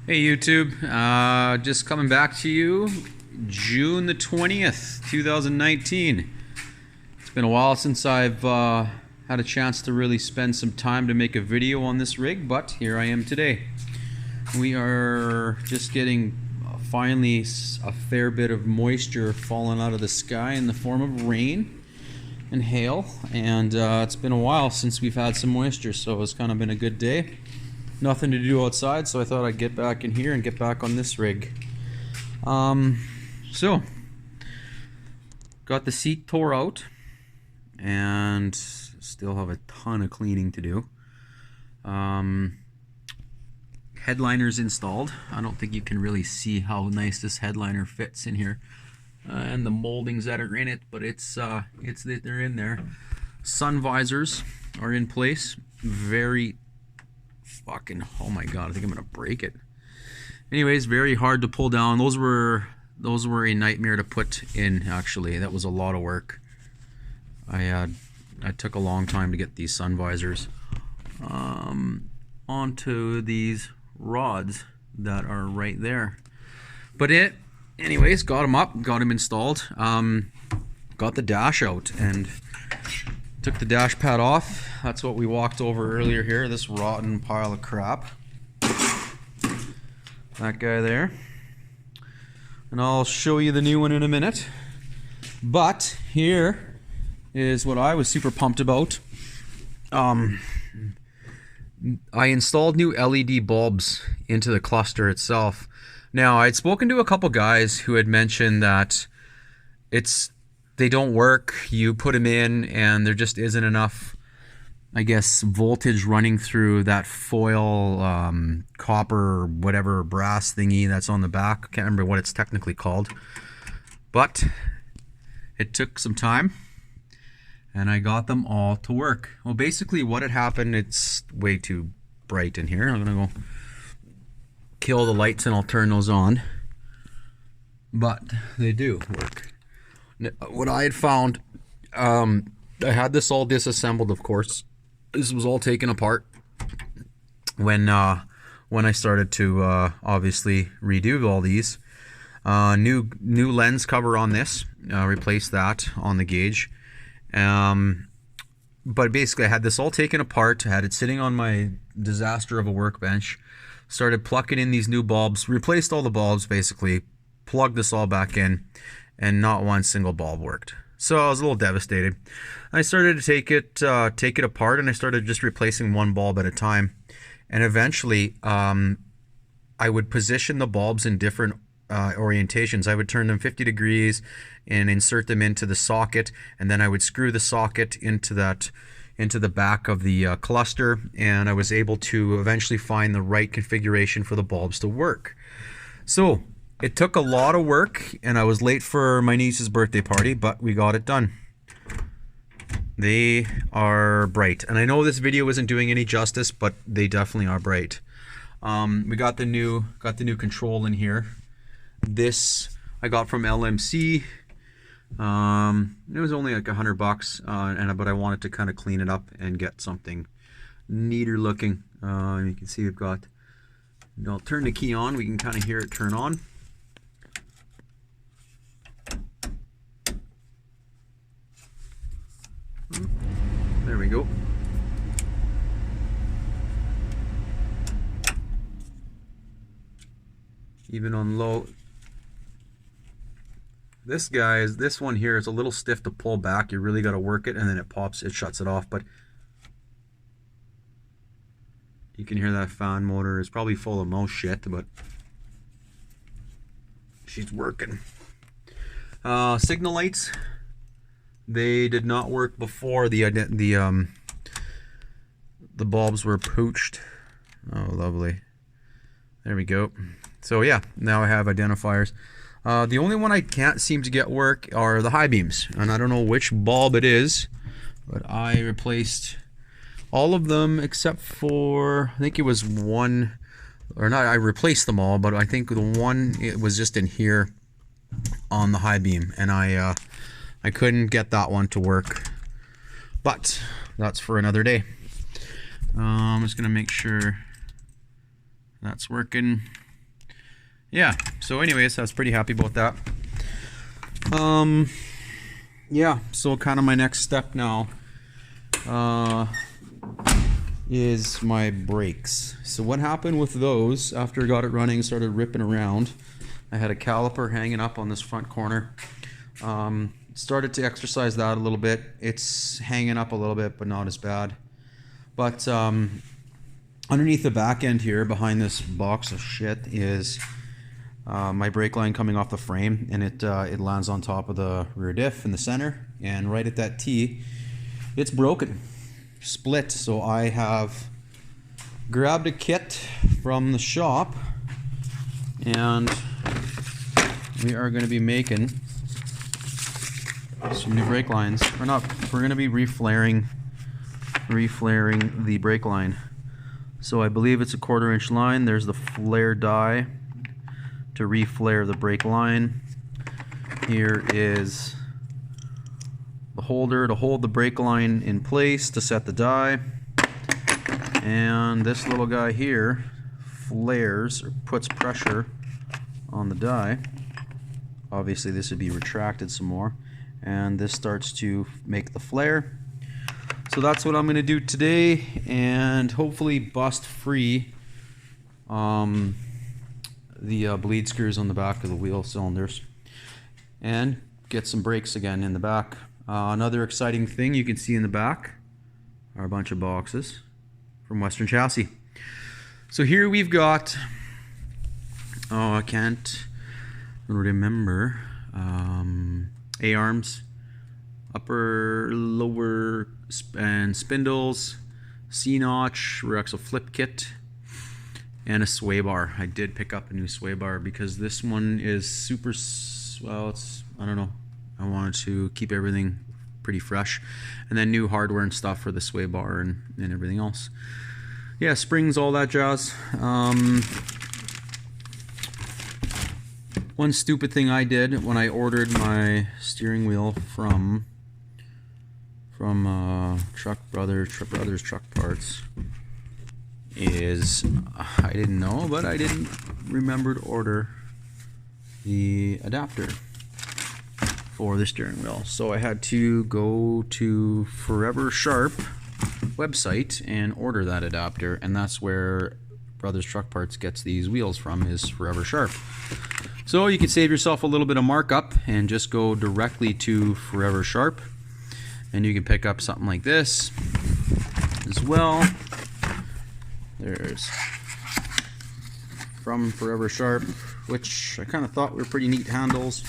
Hey YouTube, just coming back to you, June the 20th, 2019. It's been a while since I've had a chance to really spend some time to make a video on this rig, but here I am today. We are just getting finally a fair bit of moisture falling out of the sky in the form of rain and hail, and it's been a while since we've had some moisture, so it's kind of been a good day. Nothing to do outside, so I thought I'd get back in here and get back on this rig. So got the seat tore out and still have a ton of cleaning to do. Headliner's installed. I don't think you can really see how nice this headliner fits in here, and the moldings that are in it, but they're in there. Sun visors are in place. Very fucking, oh my god, I think I'm gonna break it. Anyways, very hard to pull down. Those were a nightmare to put in. Actually, that was a lot of work. I took a long time to get these sun visors onto these rods that are right there. But anyways, got them up, got them installed. Got the dash out and took the dash pad off. That's what we walked over earlier here, this rotten pile of crap. That guy there. And I'll show you the new one in a minute. But here is what I was super pumped about. I installed new LED bulbs into the cluster itself. Now, I'd spoken to a couple guys who had mentioned that they don't work. You put them in and there just isn't enough, I guess, voltage running through that foil copper, whatever brass thingy that's on the back. I can't remember what it's technically called, but it took some time and I got them all to work. Well, basically what had happened, it's way too bright in here. I'm gonna go kill the lights and I'll turn those on, but they do work. What I had found, I had this all disassembled, of course. This was all taken apart when I started to obviously redo all these. New lens cover on this, replaced that on the gauge. But basically I had this all taken apart, I had it sitting on my disaster of a workbench, started plucking in these new bulbs, replaced all the bulbs basically, plugged this all back in, and not one single bulb worked. So I was a little devastated. I started to take it apart, and I started just replacing one bulb at a time. And eventually, I would position the bulbs in different orientations. I would turn them 50 degrees and insert them into the socket, and then I would screw the socket into the back of the cluster, and I was able to eventually find the right configuration for the bulbs to work. So it took a lot of work, and I was late for my niece's birthday party, but we got it done. They are bright, and I know this video isn't doing any justice, but they definitely are bright. We got the new control in here. This I got from LMC. It was only like $100, but I wanted to kind of clean it up and get something neater looking. You can see we've got. I'll turn the key on. We can kind of hear it turn on. There we go. Even on low. This one here is a little stiff to pull back. You really got to work it, and then it shuts it off. But you can hear that fan motor is probably full of mouse shit, but she's working. Signal lights. They did not work before the bulbs were pooched. Oh, lovely. There we go. So yeah, now I have identifiers. The only one I can't seem to get work are the high beams, and I don't know which bulb it is, but I replaced all of them except for, I think it was one, or not, I replaced them all, but I think the one, it was just in here on the high beam, and I couldn't get that one to work, but that's for another day. I'm just gonna make sure that's working. yeah, so anyways, I was pretty happy about that. Yeah, so kind of my next step now is my brakes. So what happened with those after I got it running, started ripping around, I had a caliper hanging up on this front corner. Started to exercise that a little bit. It's hanging up a little bit, but not as bad. But underneath the back end here, behind this box of shit, is my brake line coming off the frame, and it lands on top of the rear diff in the center, and right at that T, it's broken, split. So I have grabbed a kit from the shop, and we are going to be making some new brake lines. Or not, we're going to be reflaring the brake line. So I believe it's a 1/4 inch line. There's the flare die to reflare the brake line. Here is the holder to hold the brake line in place to set the die. And this little guy here flares or puts pressure on the die. Obviously this would be retracted some more, and this starts to make the flare. So that's what I'm going to do today, and hopefully bust free the bleed screws on the back of the wheel cylinders and get some brakes again in the back. Another exciting thing you can see in the back are a bunch of boxes from Western Chassis. So here we've got, I can't remember, A-arms, upper, lower, and spindles, C-notch, rear axle flip kit, and a sway bar. I did pick up a new sway bar because this one is super, well, it's, I don't know, I wanted to keep everything pretty fresh. And then new hardware and stuff for the sway bar and everything else. Yeah, springs, all that jazz. One stupid thing I did when I ordered my steering wheel from Truck Brothers Truck Parts is I didn't know, but I didn't remember to order the adapter for the steering wheel. So I had to go to Forever Sharp website and order that adapter, and that's where Brothers Truck Parts gets these wheels from, is Forever Sharp. So you can save yourself a little bit of markup and just go directly to Forever Sharp, and you can pick up something like this as well. There's from Forever Sharp, which I kind of thought were pretty neat handles,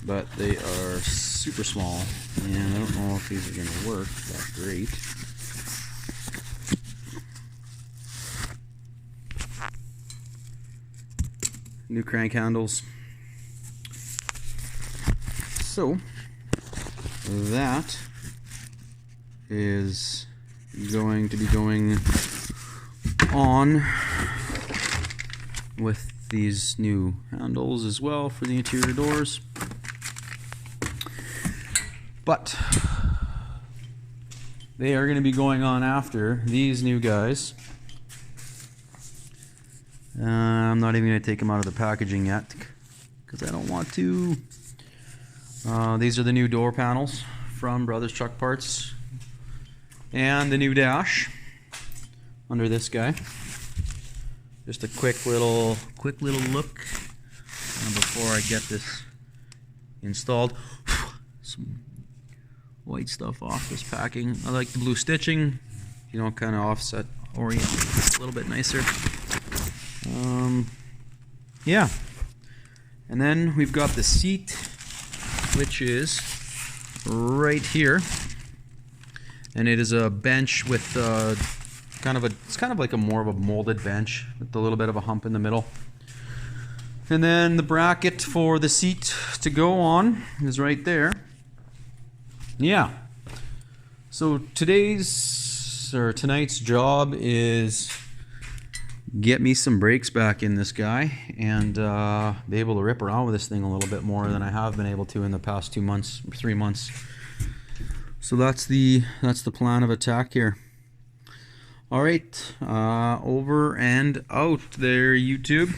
but they are super small, and I don't know if these are going to work that great. New crank handles. So that is going to be going on with these new handles as well for the interior doors. But they are going to be going on after these new guys. I'm not even going to take them out of the packaging yet because I don't want to. These are the new door panels from Brothers Truck Parts, and the new dash under this guy. Just a quick little look before I get this installed. Some white stuff off this packing. I like the blue stitching, you know, kind of offset orient a little bit nicer. Yeah, and then we've got the seat, which is right here, and it is a bench with it's kind of like more of a molded bench with a little bit of a hump in the middle. And then the bracket for the seat to go on is right there. Yeah. So tonight's job is get me some brakes back in this guy and be able to rip around with this thing a little bit more than I have been able to in the past 2 months, 3 months. So that's the plan of attack here. All right, over and out there, YouTube.